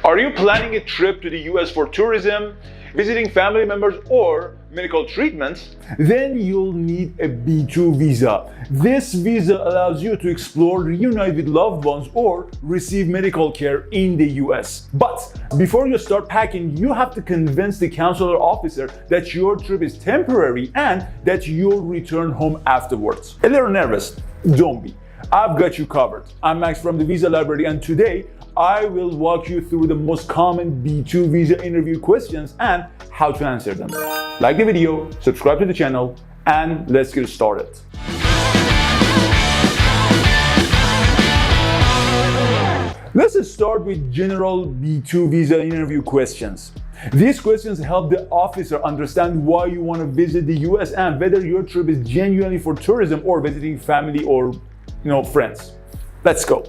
Are you planning a trip to the US for tourism, visiting family members, or medical treatments? Then you'll need a B2 visa. This visa allows you to explore, reunite with loved ones, or receive medical care in the US. But before you start packing, you have to convince the consular officer that your trip is temporary and that you'll return home afterwards. A little nervous? Don't be. I've got you covered. I'm Max from the Visa Library, and today I will walk you through the most common B2 visa interview questions and how to answer them. Like the video, subscribe to the channel, and let's get started. Let's start with general B2 visa interview questions. These questions help the officer understand why you want to visit the US and whether your trip is genuinely for tourism or visiting family or friends. Let's go.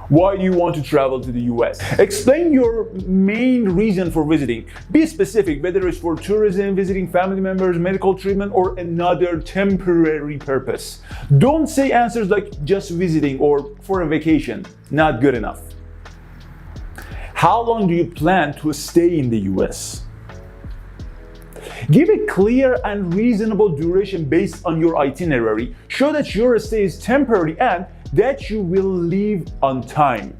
Why do you want to travel to the US? Explain your main reason for visiting. Be specific, whether it's for tourism, visiting family members, medical treatment, or another temporary purpose. Don't say answers like just visiting or for a vacation. Not good enough. How long do you plan to stay in the US? Give a clear and reasonable duration based on your itinerary. Show that your stay is temporary and that you will leave on time.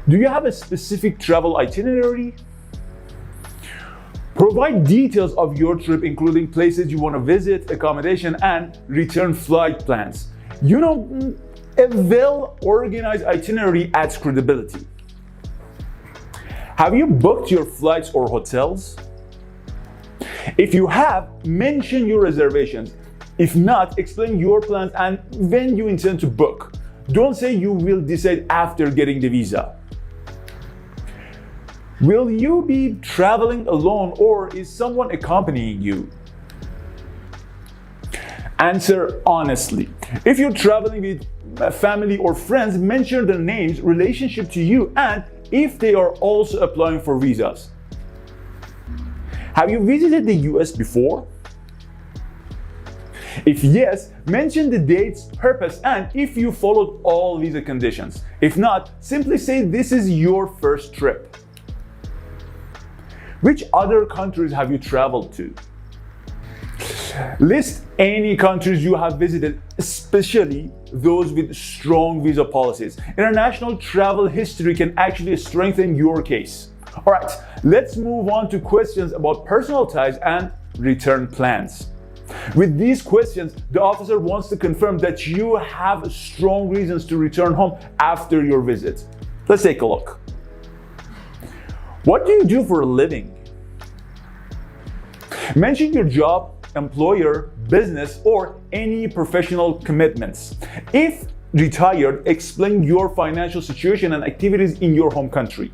Do you have a specific travel itinerary? Provide details of your trip, including places you want to visit, accommodation, and return flight plans. A well-organized itinerary adds credibility. Have you booked your flights or hotels? If you have, mention your reservations. If not, explain your plans and when you intend to book. Don't say you will decide after getting the visa. Will you be traveling alone or is someone accompanying you? Answer honestly. If you're traveling with family or friends, mention their names, relationship to you, and if they are also applying for visas. Have you visited the US before? If yes, mention the dates, purpose, and if you followed all visa conditions. If not, simply say this is your first trip. Which other countries have you traveled to? List any countries you have visited, especially those with strong visa policies. International travel history can actually strengthen your case. All right, let's move on to questions about personal ties and return plans. With these questions, the officer wants to confirm that you have strong reasons to return home after your visit. Let's take a look. What do you do for a living? Mention your job, employer, business, or any professional commitments. If retired, explain your financial situation and activities in your home country.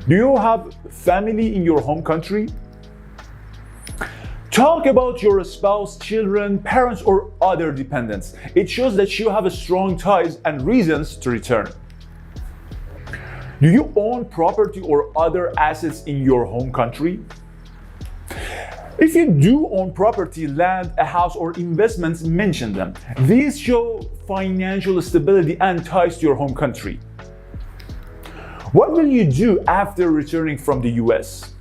Do you have family in your home country? Talk about your spouse, children, parents, or other dependents. It shows that you have strong ties and reasons to return. Do you own property or other assets in your home country? If you do own property, land, a house, or investments, mention them. These show financial stability and ties to your home country. What will you do after returning from the US?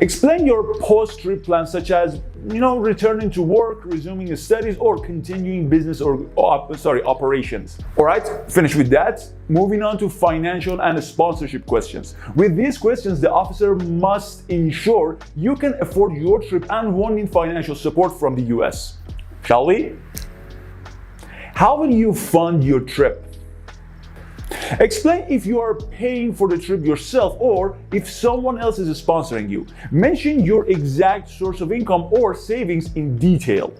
Explain your post-trip plans, such as returning to work, resuming studies, or continuing business or operations. All right, finish with that. Moving on to financial and sponsorship questions. With these questions, the officer must ensure you can afford your trip and won't need financial support from the US. Shall we? How will you fund your trip? Explain if you are paying for the trip yourself or if someone else is sponsoring you. Mention your exact source of income or savings in detail.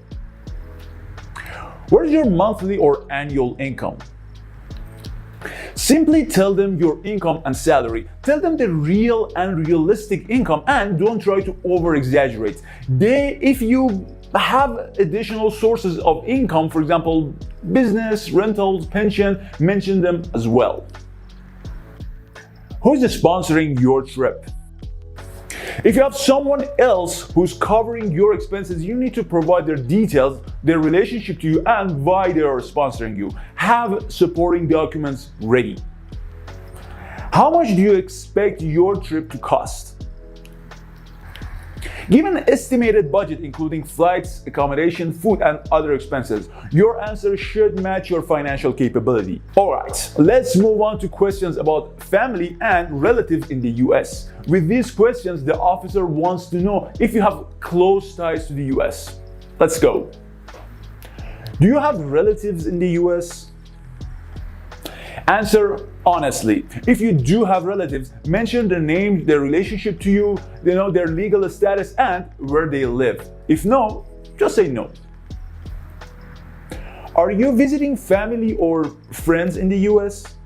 What is your monthly or annual income? Simply tell them your income and salary. Tell them the real and realistic income and don't try to over-exaggerate. If you have additional sources of income, for example, business, rentals, pension, mention them as well. Who is sponsoring your trip? If you have someone else who's covering your expenses, you need to provide their details, their relationship to you, and why they are sponsoring you. Have supporting documents ready. How much do you expect your trip to cost? Give an estimated budget including flights, accommodation, food, and other expenses. Your answer should match your financial capability. Alright, let's move on to questions about family and relatives in the US. With these questions, the officer wants to know if you have close ties to the US. Let's go. Do you have relatives in the US? Answer honestly. If you do have relatives, mention their name, their relationship to you, their legal status, and where they live. If no, just say no. Are you visiting family or friends in the US?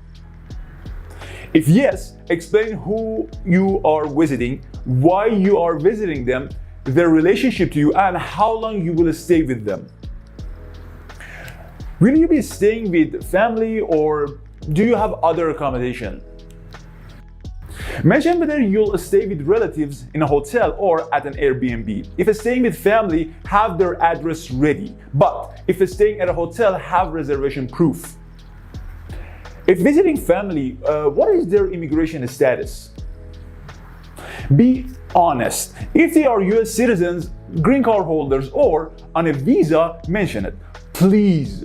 If yes, explain who you are visiting, why you are visiting them, their relationship to you, and how long you will stay with them. Will you be staying with family or do you have other accommodation? Mention whether you'll stay with relatives in a hotel or at an Airbnb. If staying with family, have their address ready. But if staying at a hotel, have reservation proof. If visiting family, what is their immigration status? Be honest. If they are US citizens, green card holders, or on a visa, mention it. Please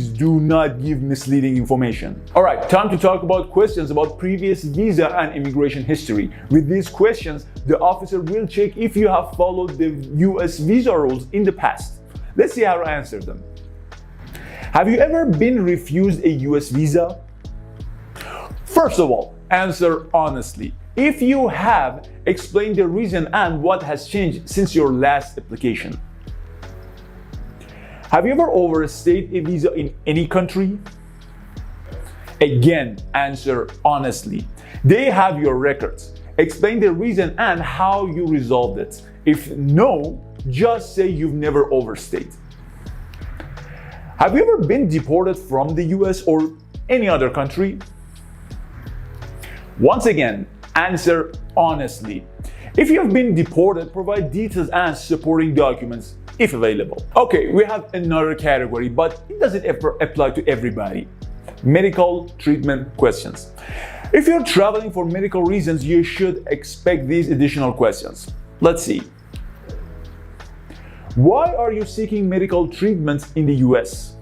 do not give misleading information. Alright, time to talk about questions about previous visa and immigration history. With these questions, the officer will check if you have followed the US visa rules in the past. Let's see how to answer them. Have you ever been refused a US visa? First of all, answer honestly. If you have, explain the reason and what has changed since your last application. Have you ever overstayed a visa in any country? Again, answer honestly. They have your records. Explain the reason and how you resolved it. If no, just say you've never overstayed. Have you ever been deported from the US or any other country? Once again, answer honestly. If you have been deported, provide details and supporting documents if available. Okay, we have another category, but it doesn't ever apply to everybody. Medical treatment questions. If you're traveling for medical reasons, you should expect these additional questions. Let's see. Why are you seeking medical treatments in the US?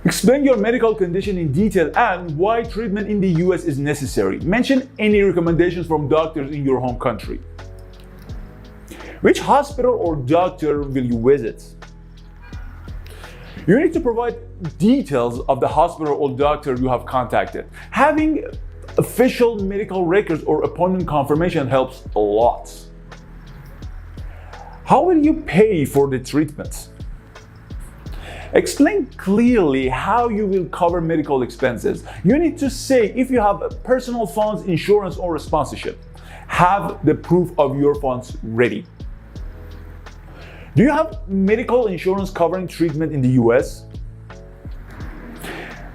Explain your medical condition in detail and why treatment in the US is necessary. Mention any recommendations from doctors in your home country. Which hospital or doctor will you visit? You need to provide details of the hospital or doctor you have contacted. Having official medical records or appointment confirmation helps a lot. How will you pay for the treatment? Explain clearly how you will cover medical expenses. You need to say if you have personal funds, insurance, or a sponsorship. Have the proof of your funds ready. Do you have medical insurance covering treatment in the US?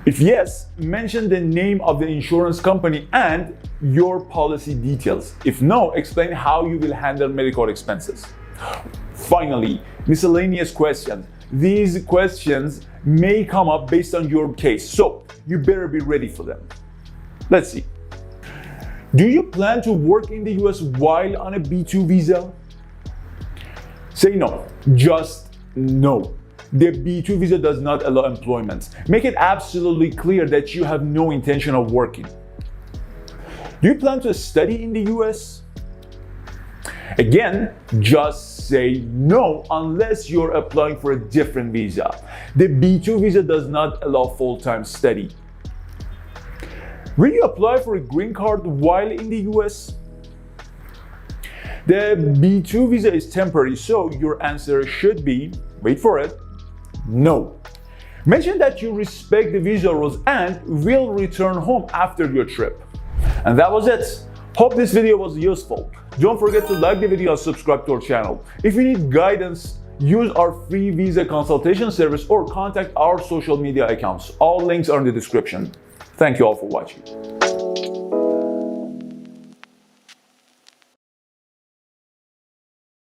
If yes, mention the name of the insurance company and your policy details. If no, explain how you will handle medical expenses. Finally, miscellaneous questions. These questions may come up based on your case, so you better be ready for them. Let's see. Do you plan to work in the US while on a B2 visa? Say no, just no. The B2 visa does not allow employment. Make it absolutely clear that you have no intention of working. Do you plan to study in the US? Again, just say no unless you're applying for a different visa. The B2 visa does not allow full-time study. Will you apply for a green card while in the US? The B2 visa is temporary, so your answer should be, wait for it, no. Mention that you respect the visa rules and will return home after your trip. And that was it. Hope this video was useful. Don't forget to like the video and subscribe to our channel. If you need guidance, use our free visa consultation service or contact our social media accounts. All links are in the description. Thank you all for watching.